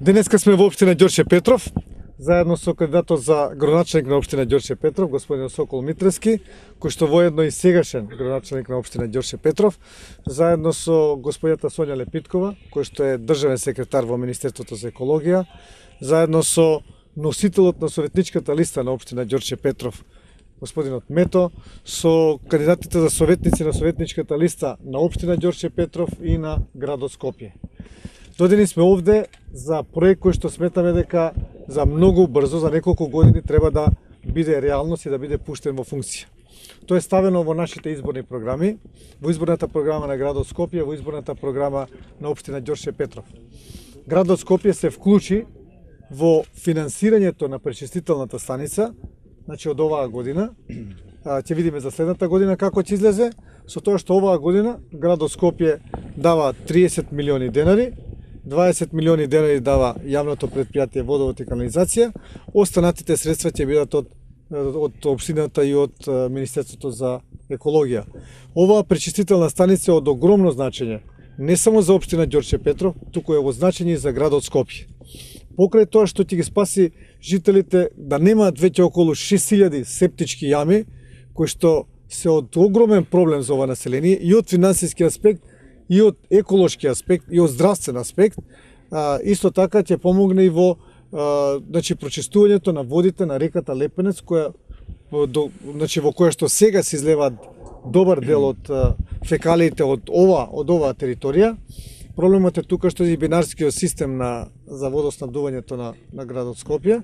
Денеска сме во општина Ѓорче Петров, заедно со кандидатот за градоначелник на општина Ѓорче Петров, господин Сокол Митрески, кој што воедно и сегашен градоначелник на општина Ѓорче Петров, заедно со господјата Сонја Лепиткова, кој што е државен секретар во Министерството за екологија, заедно со носителот на советничката листа на општина Ѓорче Петров, господинот Мето, со кандидатите за советници на советничката листа на општина Ѓорче Петров и на градот Скопје. Додени сме овде за проект кој што сметаме дека за многу брзо, за неколку години треба да биде реалност и да биде пуштен во функција. Тоа е ставено во нашите изборни програми, во изборната програма на градот Скопје, во изборната програма на општина Ѓорче Петров. Градот Скопје се вклучи во финансирањето на пречистителната станица, значи од оваа година. Ќе видиме за следната година како ќе излезе, со тоа што оваа година градот Скопје дава 30 милиони денари, 20 милиони денари дава јавното предпријатие Водовод и канализација, останатите средства ќе бидат од општината и од Министерството за екологија. Оваа пречистителна станица е од огромно значење, не само за општина Ѓорче Петров, туку е од значење и за градот Скопје. Покрај тоа што ќе ги спаси жителите да немаат веќе околу 6000 септички јами, кои што се од огромен проблем за ова население и од финансиски аспект, и од еколошки аспект, и од здравствен аспект, исто така ќе помогне и во прочистувањето на водите на реката Лепенец, значи во која што сега се излеваат добар дел од фекалиите од оваа територија. Проблемот е тука што е бинарскиот систем за водоснабдувањето на градот Скопје.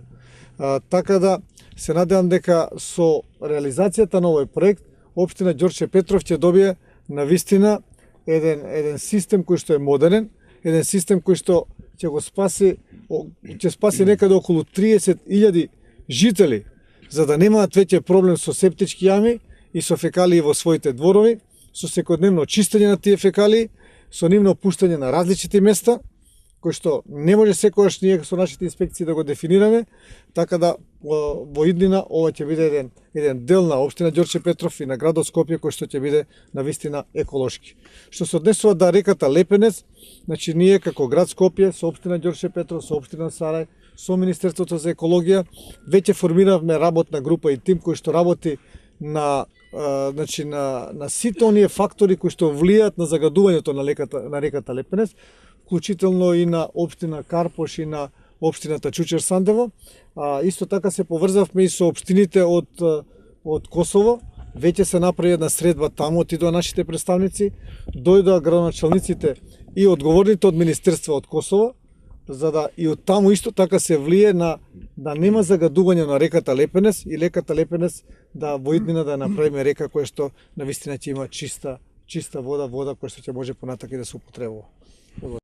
Така да се надевам дека со реализацијата на овој проект општина Ѓорче Петров ќе добие навистина еден систем кој што е модерен, еден систем кој што ќе спаси некаде околу 30.000 жители, за да немаат веќе проблем со септички јами и со фекалии во своите дворови, со секојдневно чистење на тие фекалии, со нивно пуштање на различити места, кој што не може секогаш ние со нашите инспекции да го дефинираме, така да во иднина ова ќе биде еден дел на општина Ѓорче Петров и на градот Скопје кој што ќе биде навистина еколошки. Што се однесува до реката Лепенец, значи ние како град Скопје со општина Ѓорче Петров, со општина Сарај, со Министерството за екологија веќе формиравме работна група и тим кој што работи на сите оние фактори кои што влијаат на загадувањето на реката Лепенец, вклучително и на општина Карпош и на општината Чучер Сандево. Исто така се поврзавме и со општините од Косово. Веќе се направи една средба таму, отидоа нашите представници, дојдоа градоначалниците и одговорните од Министерство од Косово, за да и од таму исто така се влие да нема загадување на реката Лепенец и реката Лепенец да во иднина да направиме река која што навистина ќе има чиста вода која што ќе може понатака и да се употребува.